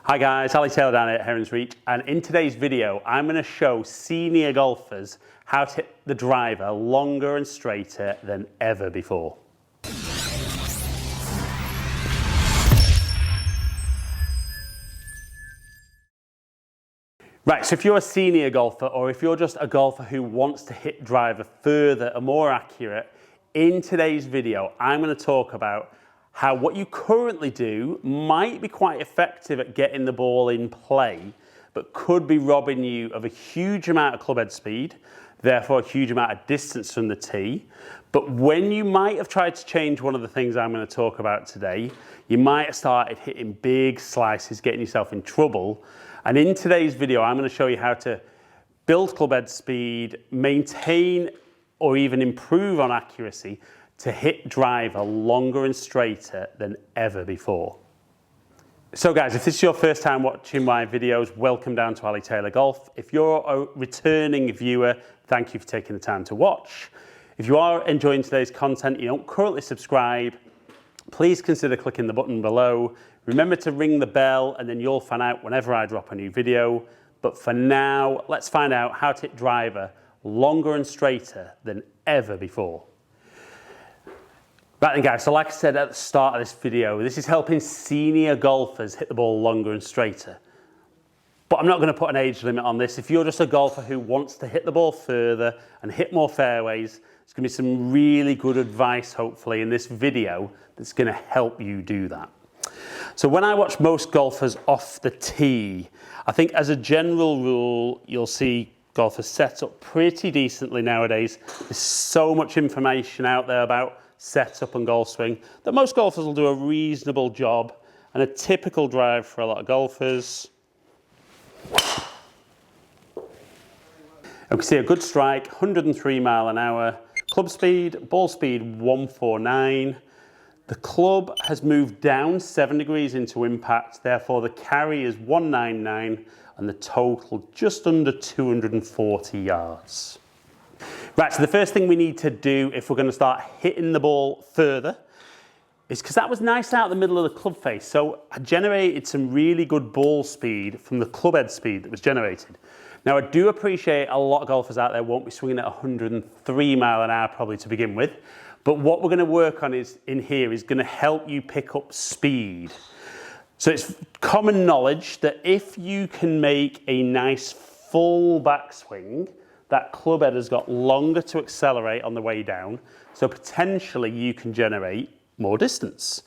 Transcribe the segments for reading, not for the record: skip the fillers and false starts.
Hi guys, Ali Taylor down here at Heron's Reach, and in today's video I'm going to show senior golfers how to hit the driver longer and straighter than ever before. Right, so if you're a senior golfer or if you're just a golfer who wants to hit driver further and more accurate, in today's video I'm going to talk about how what you currently do might be quite effective at getting the ball in play, but could be robbing you of a huge amount of club head speed, therefore a huge amount of distance from the tee. But when you might have tried to change one of the things I'm going to talk about today, you might have started hitting big slices, getting yourself in trouble. And in today's video, I'm going to show you how to build club head speed, maintain or even improve on accuracy to hit driver longer and straighter than ever before. So guys, if this is your first time watching my videos, welcome down to Ali Taylor Golf. If you're a returning viewer, thank you for taking the time to watch. If you are enjoying today's content, you don't currently subscribe, please consider clicking the button below. Remember to ring the bell and then you'll find out whenever I drop a new video. But for now, let's find out how to hit driver longer and straighter than ever before. Right then guys, so like I said at the start of this video, this is helping senior golfers hit the ball longer and straighter. But I'm not going to put an age limit on this. If you're just a golfer who wants to hit the ball further and hit more fairways, there's going to be some really good advice hopefully in this video that's going to help you do that. So when I watch most golfers off the tee, I think as a general rule, you'll see golfers set up pretty decently nowadays. There's so much information out there about setup and golf swing that most golfers will do a reasonable job, and a typical drive for a lot of golfers. You can see a good strike, 103 mile an hour, club speed, ball speed 149. The club has moved down 7 degrees into impact, therefore the carry is 199 and the total just under 240 yards. Right, so the first thing we need to do if we're going to start hitting the ball further is, because that was nice out the middle of the club face, so I generated some really good ball speed from the club head speed that was generated. Now I do appreciate a lot of golfers out there won't be swinging at 103 mile an hour probably to begin with, but what we're going to work on in here is going to help you pick up speed. So it's common knowledge that if you can make a nice full backswing, that club head has got longer to accelerate on the way down, so potentially you can generate more distance.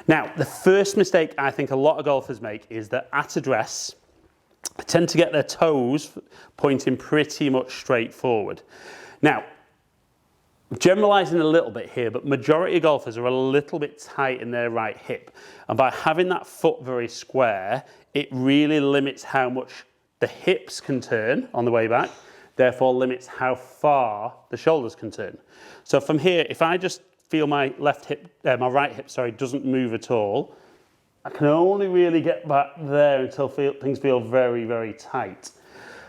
Now, the first mistake I think a lot of golfers make is that at address, they tend to get their toes pointing pretty much straight forward. Now, generalizing a little bit here, but majority of golfers are a little bit tight in their right hip, and by having that foot very square, it really limits how much the hips can turn on the way back, therefore limits how far the shoulders can turn. So from here, if I just feel my my right hip, doesn't move at all, I can only really get back there until things feel very, very tight.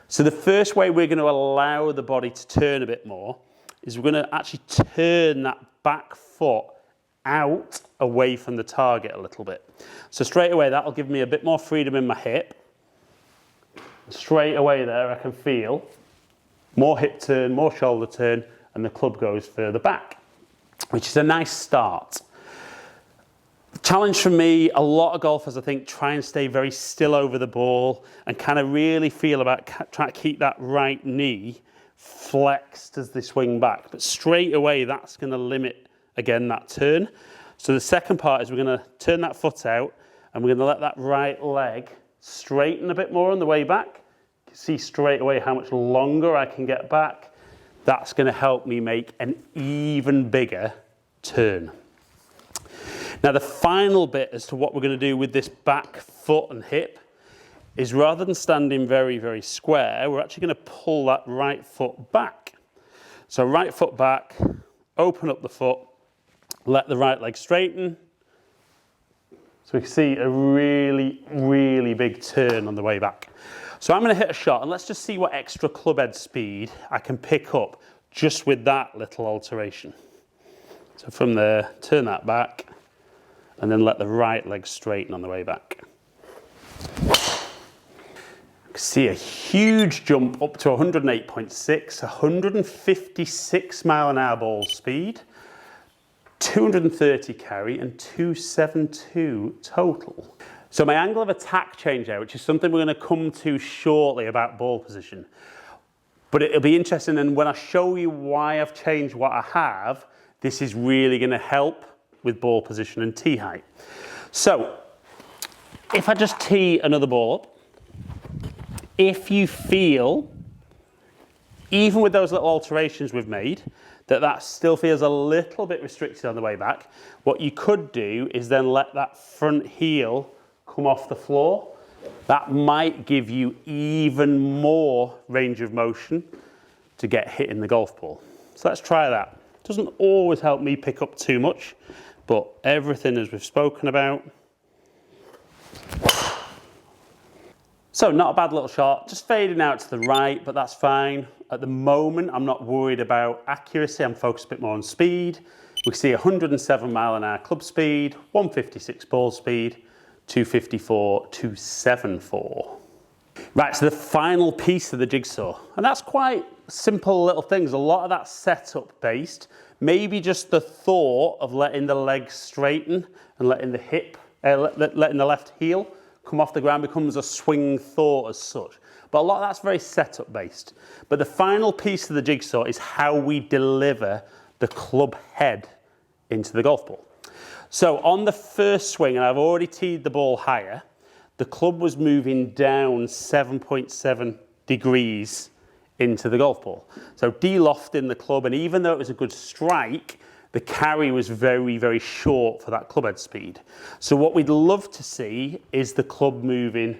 So the first way we're going to allow the body to turn a bit more is we're going to actually turn that back foot out away from the target a little bit. So straight away, that'll give me a bit more freedom in my hip. Straight away there, I can feel more hip turn, more shoulder turn, and the club goes further back, which is a nice start. The challenge for me, a lot of golfers, I think, try and stay very still over the ball and kind of really feel about trying to keep that right knee flexed as they swing back. But straight away, that's going to limit, again, that turn. So the second part is we're going to turn that foot out and we're going to let that right leg straighten a bit more on the way back. See straight away how much longer I can get back. That's going to help me make an even bigger turn. Now the final bit as to what we're going to do with this back foot and hip is, rather than standing very, very square, we're actually going to pull that right foot back. So right foot back, open up the foot, let the right leg straighten. So we can see a really, really big turn on the way back. So I'm going to hit a shot and let's just see what extra club head speed I can pick up just with that little alteration. So from there, turn that back and then let the right leg straighten on the way back. See a huge jump up to 108.6, 156 mile an hour ball speed, 230 carry and 272 total. So my angle of attack changed there, which is something we're going to come to shortly about ball position. But it'll be interesting, and when I show you why I've changed what I have, this is really going to help with ball position and tee height. So if I just tee another ball up, if you feel, even with those little alterations we've made, that still feels a little bit restricted on the way back, what you could do is then let that front heel come off the floor. That might give you even more range of motion to get hit in the golf ball. So let's try that. Doesn't always help me pick up too much, but everything as we've spoken about. So not a bad little shot, just fading out to the right, but that's fine. At the moment, I'm not worried about accuracy. I'm focused a bit more on speed. We see 107 mile an hour club speed, 156 ball speed, 254, 274. Right, so the final piece of the jigsaw, and that's quite simple little things. A lot of that setup based, maybe just the thought of letting the legs straighten and letting the letting the left heel come off the ground becomes a swing thought as such. But a lot of that's very setup based. But the final piece of the jigsaw is how we deliver the club head into the golf ball. So on the first swing, and I've already teed the ball higher, the club was moving down 7.7 degrees into the golf ball. So de-lofting the club, and even though it was a good strike, the carry was very, very short for that club head speed. So what we'd love to see is the club moving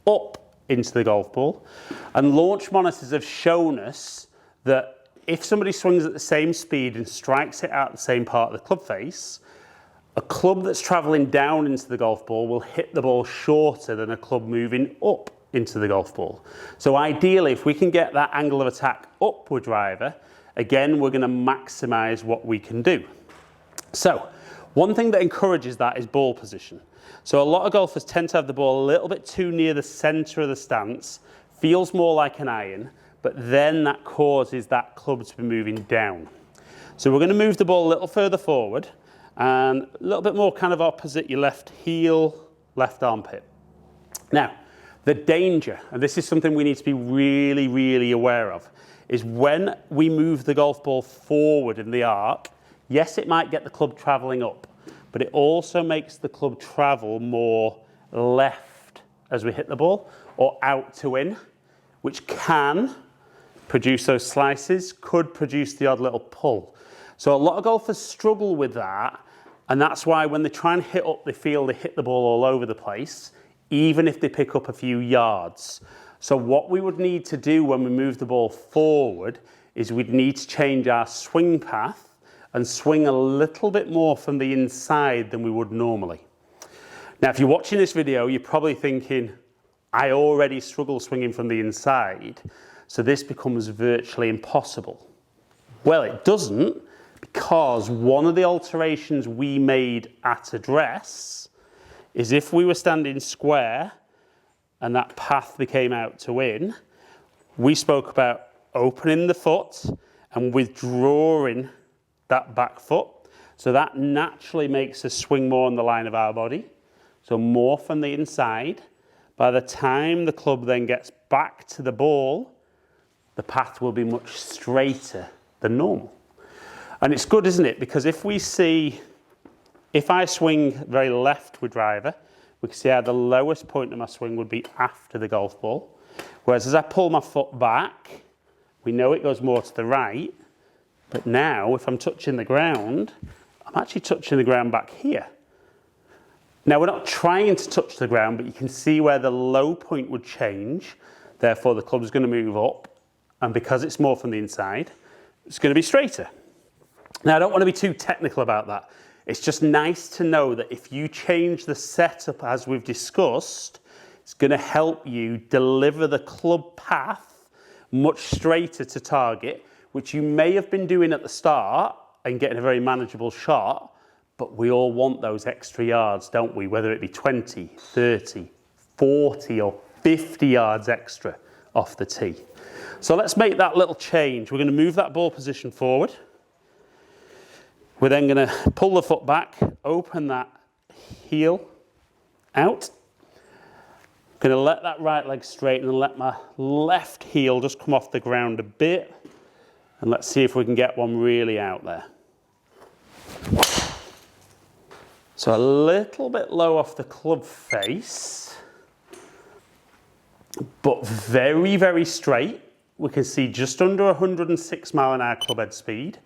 up into the golf ball. And launch monitors have shown us that if somebody swings at the same speed and strikes it out the same part of the club face, a club that's traveling down into the golf ball will hit the ball shorter than a club moving up into the golf ball. So ideally, if we can get that angle of attack upward driver, again, we're going to maximize what we can do. So one thing that encourages that is ball position. So a lot of golfers tend to have the ball a little bit too near the center of the stance, feels more like an iron, but then that causes that club to be moving down. So we're going to move the ball a little further forward and a little bit more kind of opposite your left heel, left armpit. Now, the danger, and this is something we need to be really, really aware of, is when we move the golf ball forward in the arc, yes, it might get the club traveling up, but it also makes the club travel more left as we hit the ball or out to in, which can produce those slices, could produce the odd little pull. So a lot of golfers struggle with that, and that's why when they try and hit up, they feel they hit the ball all over the place, even if they pick up a few yards. So what we would need to do when we move the ball forward is we'd need to change our swing path and swing a little bit more from the inside than we would normally. Now, if you're watching this video, you're probably thinking, I already struggle swinging from the inside, so this becomes virtually impossible. Well, it doesn't, because one of the alterations we made at address is if we were standing square and that path became out to in, we spoke about opening the foot and withdrawing that back foot. So that naturally makes us swing more on the line of our body. So more from the inside. By the time the club then gets back to the ball, the path will be much straighter than normal. And it's good, isn't it? Because if I swing very left with driver, we can see how the lowest point of my swing would be after the golf ball. Whereas as I pull my foot back, we know it goes more to the right. But now, if I'm touching the ground, I'm actually touching the ground back here. Now, we're not trying to touch the ground, but you can see where the low point would change. Therefore, the club is going to move up. And because it's more from the inside, it's going to be straighter. Now, I don't want to be too technical about that. It's just nice to know that if you change the setup as we've discussed, it's going to help you deliver the club path much straighter to target, which you may have been doing at the start and getting a very manageable shot, but we all want those extra yards, don't we? Whether it be 20, 30, 40 or 50 yards extra off the tee. So let's make that little change. We're going to move that ball position forward. We're then going to pull the foot back, open that heel out. Going to let that right leg straighten and let my left heel just come off the ground a bit. And let's see if we can get one really out there. So a little bit low off the club face, but very, very straight. We can see just under 106 mile an hour club head speed.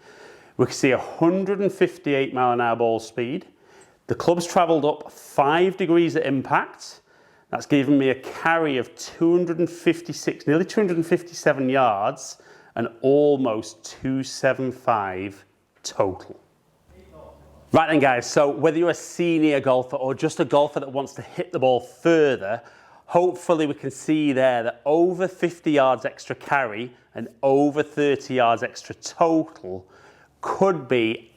We can see 158 mile an hour ball speed. The club's travelled up 5 degrees at impact. That's given me a carry of 256, nearly 257 yards and almost 275 total. Right then guys, so whether you're a senior golfer or just a golfer that wants to hit the ball further, hopefully we can see there that over 50 yards extra carry and over 30 yards extra total could be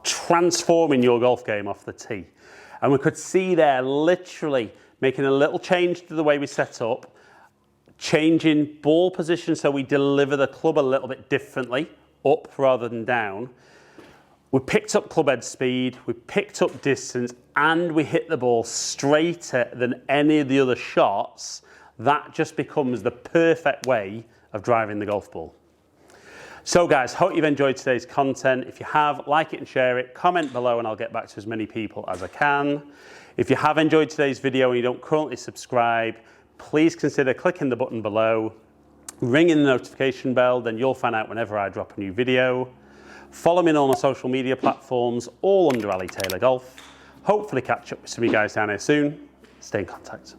transforming your golf game off the tee. And we could see there literally making a little change to the way we set up, changing ball position so we deliver the club a little bit differently, up rather than down. We picked up club head speed, we picked up distance, and we hit the ball straighter than any of the other shots. That just becomes the perfect way of driving the golf ball. So guys, hope you've enjoyed today's content. If you have, like it and share it, comment below and I'll get back to as many people as I can. If you have enjoyed today's video and you don't currently subscribe, please consider clicking the button below, ringing the notification bell, then you'll find out whenever I drop a new video. Follow me on all my social media platforms, all under Ali Taylor Golf. Hopefully catch up with some of you guys down here soon. Stay in contact.